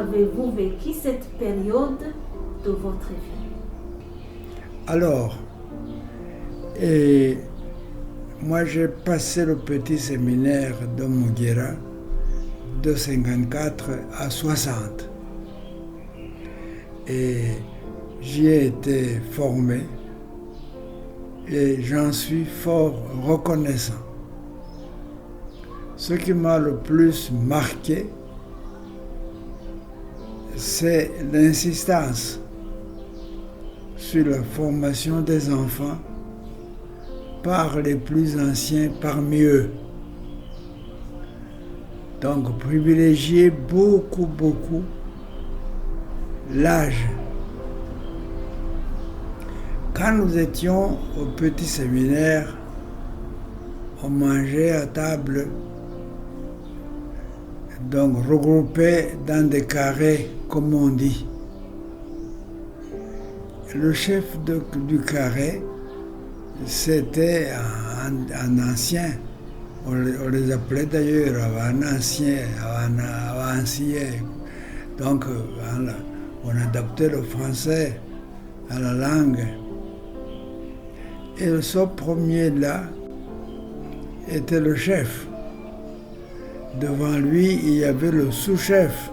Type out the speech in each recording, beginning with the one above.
avez-vous vécu cette période de votre vie? Alors, moi j'ai passé le petit séminaire de Mugera de 54 à 60. Et j'y ai été formé et j'en suis fort reconnaissant. Ce qui m'a le plus marqué, c'est l'insistance sur la formation des enfants par les plus anciens parmi eux. Donc privilégier beaucoup l'âge. Quand nous étions au petit séminaire, on mangeait à table, donc regroupés dans des carrés, comme on dit. Le chef du carré, c'était un ancien. On les appelait d'ailleurs un ancien. Donc, on adaptait le français à la langue. Et ce premier-là était le chef. Devant lui, il y avait le sous-chef.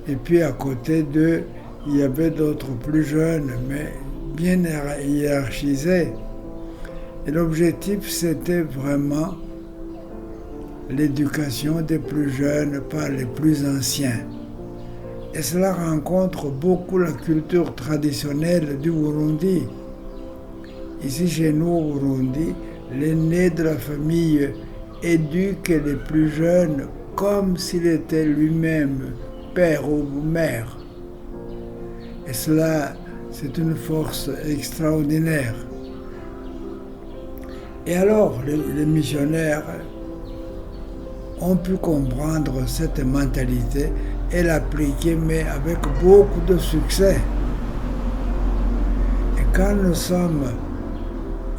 Et puis à côté d'eux, il y avait d'autres plus jeunes, mais bien hiérarchisés. Et l'objectif, c'était vraiment l'éducation des plus jeunes par les plus anciens. Et cela rencontre beaucoup la culture traditionnelle du Burundi. Ici, chez nous, au Burundi, l'aîné de la famille éduque les plus jeunes comme s'il était lui-même père ou mère. Et cela, c'est une force extraordinaire. Et alors, les missionnaires ont pu comprendre cette mentalité et l'appliquer, mais avec beaucoup de succès. Et quand nous sommes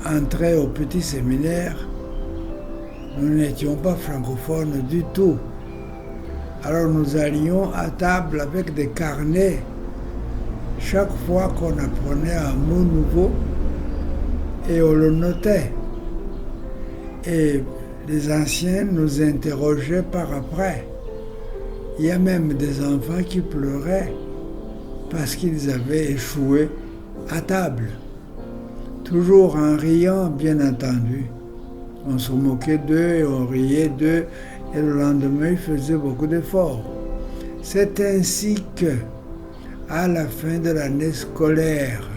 entrés au petit séminaire, nous n'étions pas francophones du tout. Alors nous allions à table avec des carnets. Chaque fois qu'on apprenait un mot nouveau, et on le notait. Et les anciens nous interrogeaient par après. Il y a même des enfants qui pleuraient parce qu'ils avaient échoué à table. Toujours en riant, bien entendu. On se moquait d'eux et on riait d'eux, et le lendemain, ils faisaient beaucoup d'efforts. C'est ainsi que, à la fin de l'année scolaire,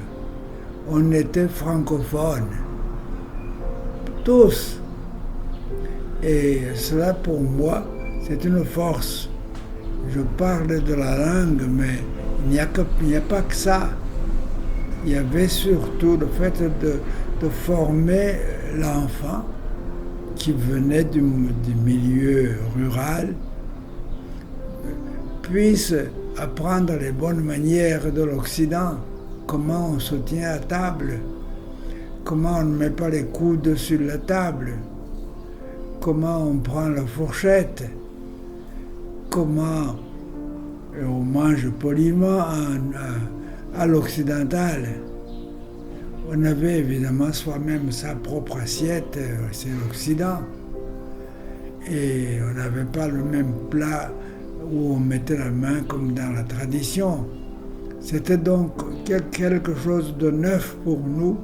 on était francophones. Tous. Et cela, pour moi, c'est une force. Je parle de la langue, mais il n'y a pas que ça. Il y avait surtout le fait de former l'enfant qui venait du milieu rural, puisse apprendre les bonnes manières de l'Occident, comment on se tient à table, comment on ne met pas les coudes sur la table, comment on prend la fourchette, comment on mange poliment à l'occidental. On avait évidemment soi-même sa propre assiette, c'est l'Occident. Et on n'avait pas le même plat où on mettait la main comme dans la tradition. C'était donc quelque chose de neuf pour nous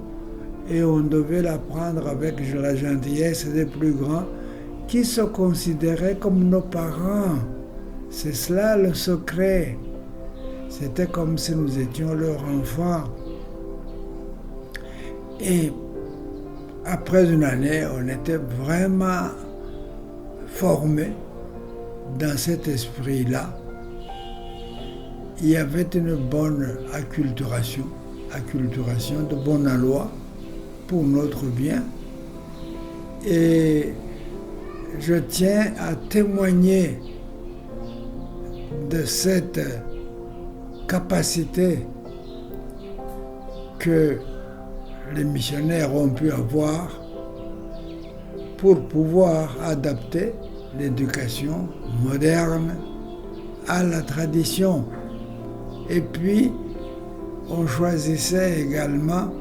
et on devait l'apprendre avec la gentillesse des plus grands qui se considéraient comme nos parents. C'est cela le secret. C'était comme si nous étions leurs enfants. Et après une année, on était vraiment formés dans cet esprit-là. Il y avait une bonne acculturation de bonne loi pour notre bien. Et je tiens à témoigner de cette capacité que les missionnaires ont pu avoir pour pouvoir adapter l'éducation moderne à la tradition. Et puis, on choisissait également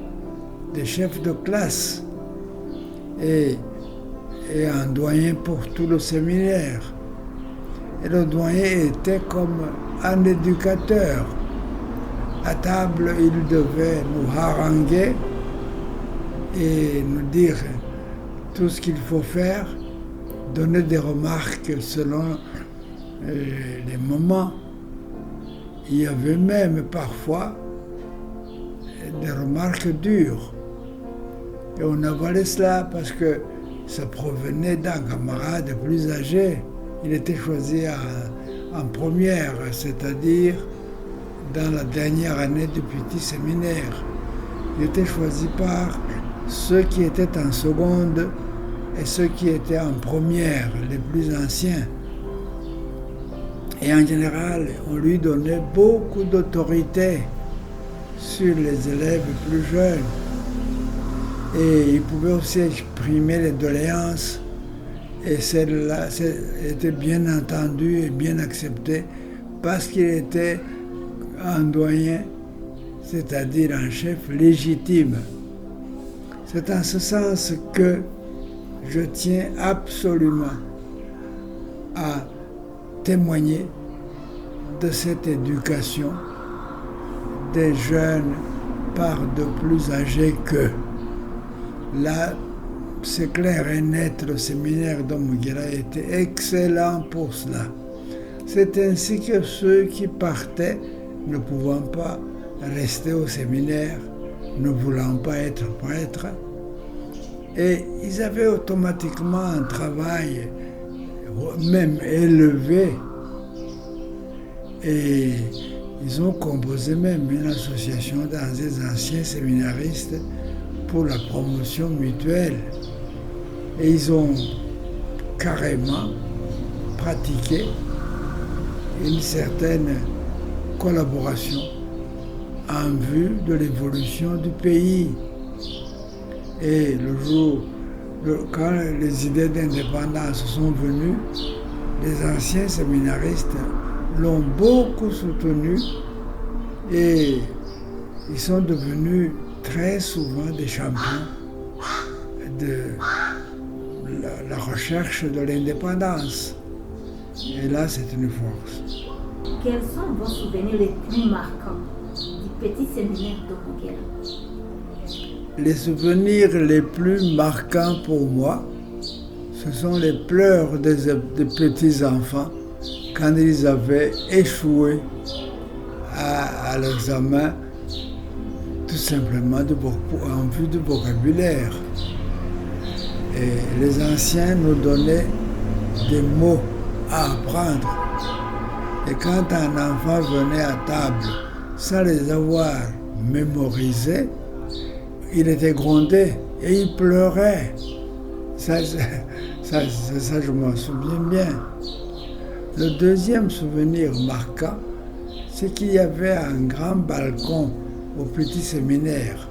des chefs de classe et un doyen pour tout le séminaire. Et le doyen était comme un éducateur. À table, il devait nous haranguer et nous dire tout ce qu'il faut faire, donner des remarques selon les moments. Il y avait même parfois des remarques dures. Et on avalait cela parce que ça provenait d'un camarade plus âgé. Il était choisi en première, c'est-à-dire dans la dernière année du petit séminaire. Il était choisi par ceux qui étaient en seconde et ceux qui étaient en première, les plus anciens. Et en général, on lui donnait beaucoup d'autorité sur les élèves plus jeunes. Et il pouvait aussi exprimer les doléances. Et celle-là était bien entendue et bien acceptée parce qu'il était un doyen, c'est-à-dire un chef légitime. C'est en ce sens que je tiens absolument à témoigner de cette éducation des jeunes par de plus âgés qu'eux. Là, c'est clair et net, le séminaire d'Omugira était excellent pour cela. C'est ainsi que ceux qui partaient, ne pouvant pas rester au séminaire, ne voulant pas être prêtres, et ils avaient automatiquement un travail même élevé. Et ils ont composé même une association dans des anciens séminaristes pour la promotion mutuelle. Et ils ont carrément pratiqué une certaine collaboration en vue de l'évolution du pays. Et le jour, quand les idées d'indépendance sont venues, les anciens séminaristes l'ont beaucoup soutenu et ils sont devenus très souvent des champions de la recherche de l'indépendance. Et là, c'est une force. Quels sont vos souvenirs les plus marquants du petit séminaire d'Omugira? Les souvenirs les plus marquants pour moi, ce sont les pleurs des petits-enfants quand ils avaient échoué à l'examen, tout simplement en vue du vocabulaire. Et les anciens nous donnaient des mots à apprendre. Et quand un enfant venait à table sans les avoir mémorisés, il était grondé et il pleurait. Ça, je m'en souviens bien. Le deuxième souvenir marquant, c'est qu'il y avait un grand balcon au petit séminaire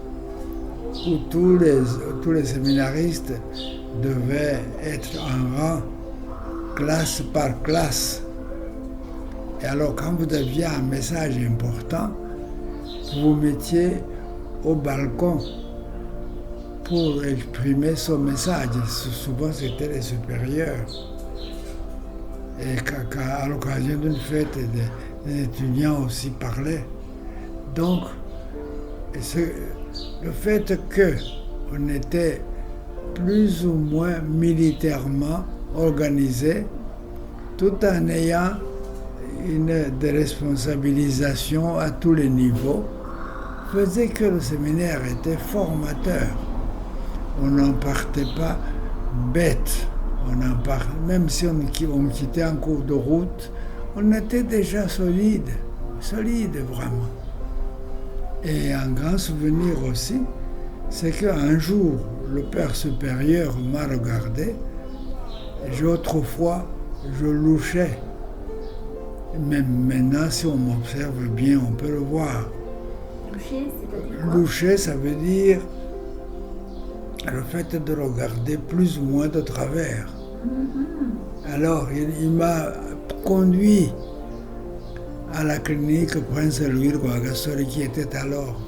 où tous les séminaristes devaient être en rang, classe par classe. Et alors, quand vous aviez un message important, vous vous mettiez au balcon pour exprimer son message. Souvent, c'était les supérieurs. Et à l'occasion d'une fête, les étudiants aussi parlaient. Donc, le fait qu'on était plus ou moins militairement organisé, tout en ayant une déresponsabilisation à tous les niveaux, faisait que le séminaire était formateur. On n'en partait pas bête. Même si on quittait en cours de route, on était déjà solide vraiment. Et un grand souvenir aussi, c'est qu'un jour, le père supérieur m'a regardé, et autrefois, je louchais. Même maintenant, si on m'observe bien, on peut le voir. Loucher, c'est-à-dire quoi? Loucher, ça veut dire le fait de regarder plus ou moins de travers. Alors, il m'a conduit à la clinique Prince Louis Rwagasore qui était alors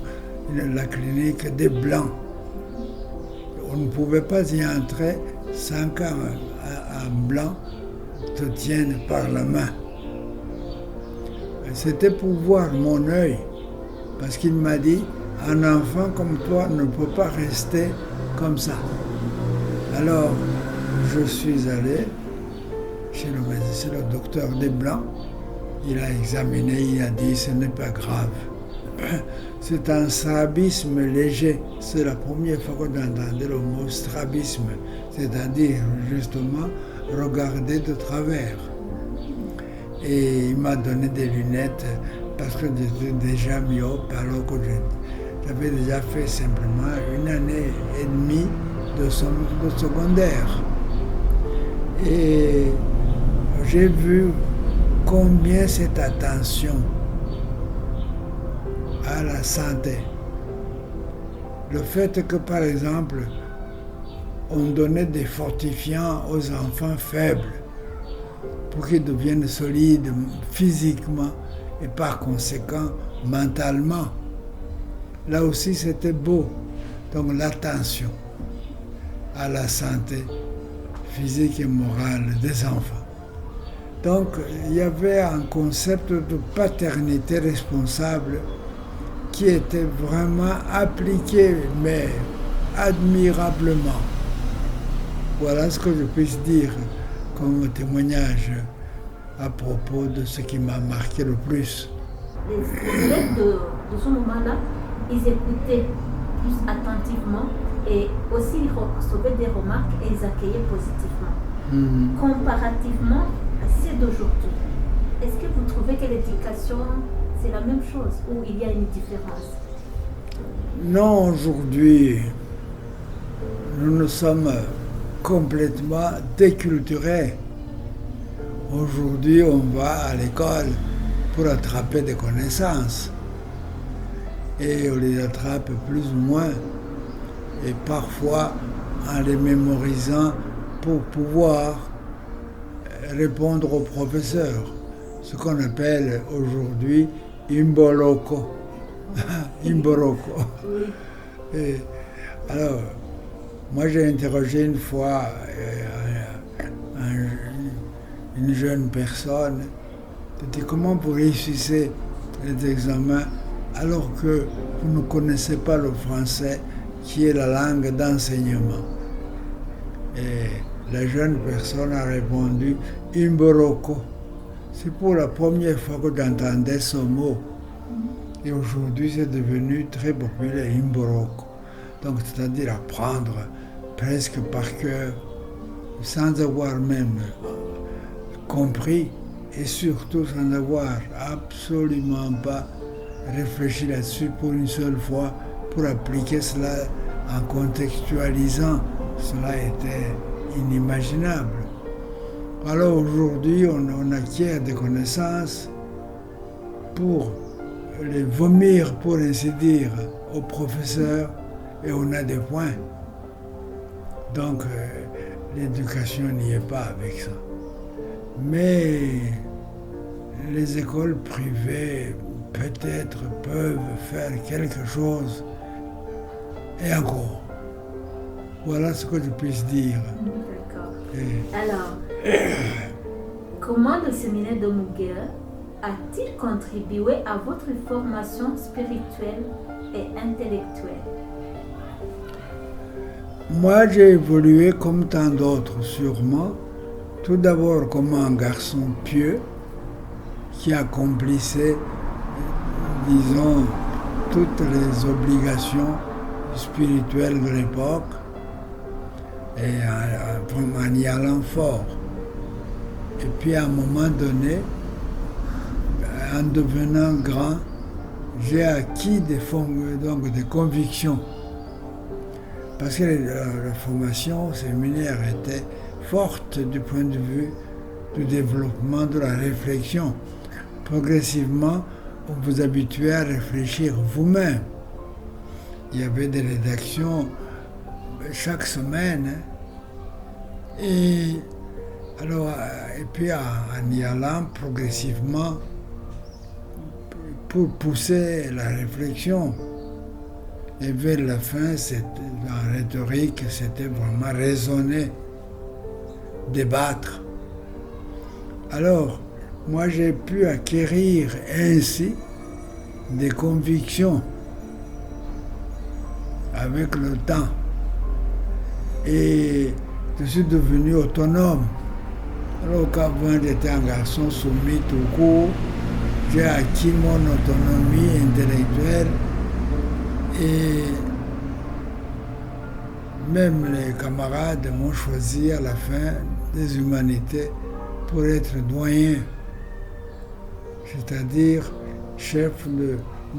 la clinique des Blancs. On ne pouvait pas y entrer sans qu'un Blanc te tienne par la main. C'était pour voir mon œil, parce qu'il m'a dit, un enfant comme toi ne peut pas rester comme ça. Alors, je suis allé chez le médecin, le docteur Desblancs. Il a examiné, il a dit, ce n'est pas grave. C'est un strabisme léger. C'est la première fois qu'on entendait le mot strabisme, c'est-à-dire justement regarder de travers. Et il m'a donné des lunettes parce que j'étais déjà myope alors que j'avais déjà fait simplement 1 année et demie de secondaire. Et j'ai vu combien cette attention à la santé, le fait que par exemple on donnait des fortifiants aux enfants faibles pour qu'ils deviennent solides physiquement et par conséquent mentalement. Là aussi c'était beau. Donc l'attention à la santé physique et morale des enfants. Donc il y avait un concept de paternité responsable qui était vraiment appliqué, mais admirablement. Voilà ce que je puisse dire comme témoignage à propos de ce qui m'a marqué le plus. Les élèves de ce moment-là, ils écoutaient plus attentivement et aussi ils recevaient des remarques et ils accueillaient positivement. Comparativement à ceux d'aujourd'hui, est-ce que vous trouvez que l'éducation, c'est la même chose ou il y a une différence? Non, aujourd'hui, nous sommes complètement déculturés. Aujourd'hui, on va à l'école pour attraper des connaissances. Et on les attrape plus ou moins. Et parfois en les mémorisant pour pouvoir répondre aux professeurs. Ce qu'on appelle aujourd'hui Imboloko. Imboroko. Et alors, moi j'ai interrogé une fois une jeune personne, j'ai dit comment vous réussissez les examens alors que vous ne connaissez pas le français qui est la langue d'enseignement. Et la jeune personne a répondu Imboroko. C'est pour la première fois que j'entendais ce mot. Et aujourd'hui, c'est devenu très populaire, Imboroko. Donc, c'est-à-dire apprendre presque par cœur, sans avoir même compris, et surtout sans avoir absolument pas réfléchi là-dessus pour une seule fois, pour appliquer cela en contextualisant. Cela était inimaginable. Alors aujourd'hui, on acquiert des connaissances pour les vomir, pour ainsi dire, aux professeurs, et on a des points. Donc, l'éducation n'y est pas avec ça. Mais les écoles privées, peut-être, peuvent faire quelque chose. Et encore. Voilà ce que je puisse dire. D'accord. Alors, comment le séminaire de Mugera a-t-il contribué à votre formation spirituelle et intellectuelle? Moi, j'ai évolué comme tant d'autres, sûrement. Tout d'abord comme un garçon pieux qui accomplissait, disons, toutes les obligations spirituelles de l'époque et en y allant fort. Et puis à un moment donné, en devenant grand, j'ai acquis des convictions. Parce que la formation séminaire était forte du point de vue du développement de la réflexion. Progressivement, on vous habituait à réfléchir vous-même. Il y avait des rédactions chaque semaine. Et puis en y allant progressivement, pour pousser la réflexion. Et vers la fin, en rhétorique, c'était vraiment raisonner, débattre. Alors, moi, j'ai pu acquérir ainsi des convictions avec le temps. Et je suis devenu autonome. Alors qu'avant, j'étais un garçon soumis tout court, j'ai acquis mon autonomie intellectuelle et même les camarades m'ont choisi à la fin des humanités pour être doyen, c'est-à-dire chef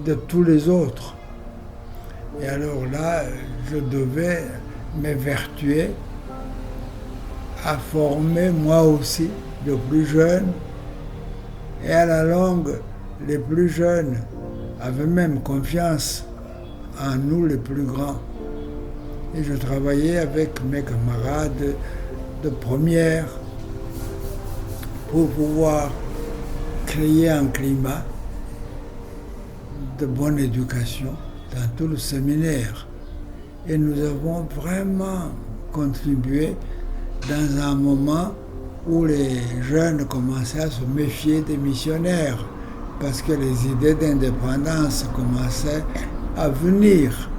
de tous les autres. Et alors là, je devais m'évertuer à former moi aussi de plus jeunes. Et à la longue, les plus jeunes avaient même confiance en nous les plus grands. Et je travaillais avec mes camarades de première pour pouvoir créer un climat de bonne éducation dans tout le séminaire. Et nous avons vraiment contribué dans un moment où les jeunes commençaient à se méfier des missionnaires parce que les idées d'indépendance commençaient à venir.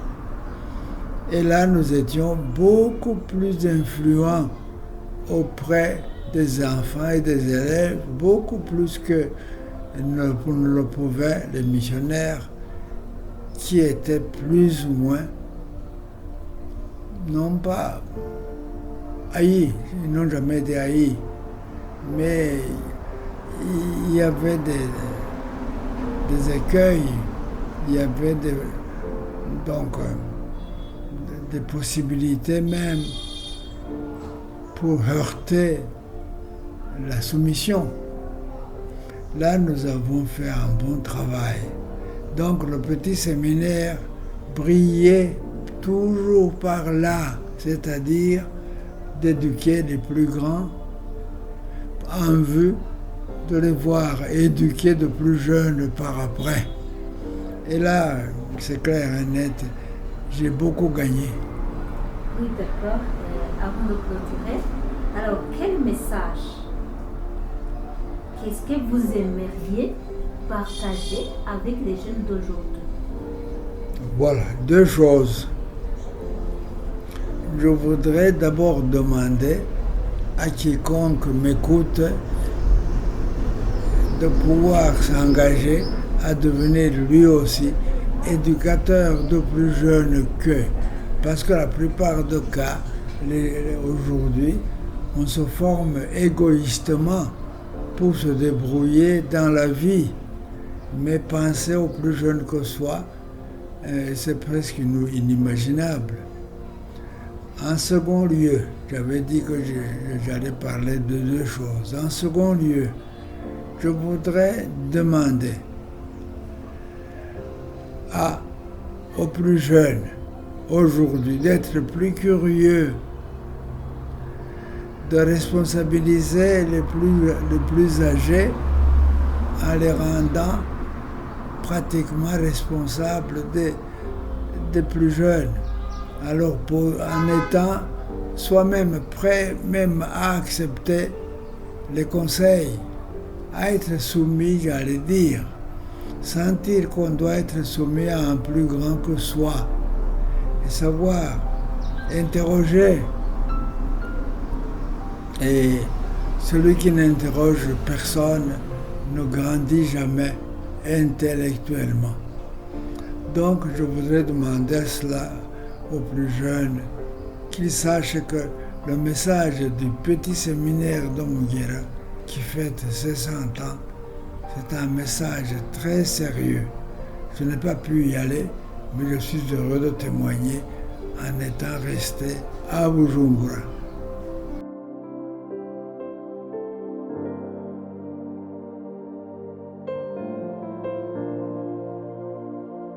Et là, nous étions beaucoup plus influents auprès des enfants et des élèves, beaucoup plus que ne le pouvaient les missionnaires qui étaient plus ou moins, non pas haïs, ils n'ont jamais été haïs, mais il y avait des écueils, il y avait des possibilités même pour heurter la soumission. Là, nous avons fait un bon travail. Donc, le petit séminaire brillait toujours par là, c'est-à-dire d'éduquer les plus grands en vue de les voir éduquer de plus jeunes par après. Et là, c'est clair et net, j'ai beaucoup gagné. Oui, d'accord. Avant de clôturer, alors quel message, qu'est-ce que vous aimeriez partager avec les jeunes d'aujourd'hui? Voilà, deux choses. Je voudrais d'abord demander à quiconque m'écoute de pouvoir s'engager à devenir lui aussi éducateur de plus jeunes qu'eux. Parce que la plupart des cas, aujourd'hui, on se forme égoïstement pour se débrouiller dans la vie. Mais penser aux plus jeunes que soi, c'est presque inimaginable. En second lieu, j'avais dit que j'allais parler de deux choses. En second lieu, je voudrais demander aux plus jeunes aujourd'hui d'être plus curieux, de responsabiliser les plus âgés en les rendant pratiquement responsables des plus jeunes. Alors en étant soi-même prêt même à accepter les conseils, à être soumis, j'allais dire, sentir qu'on doit être soumis à un plus grand que soi et savoir interroger. Et celui qui n'interroge personne ne grandit jamais intellectuellement. Donc je voudrais demander cela aux plus jeunes, qu'ils sachent que le message du petit séminaire de Mugera, qui fête ses 100 ans, c'est un message très sérieux. Je n'ai pas pu y aller, mais je suis heureux de témoigner en étant resté à Bujumbura.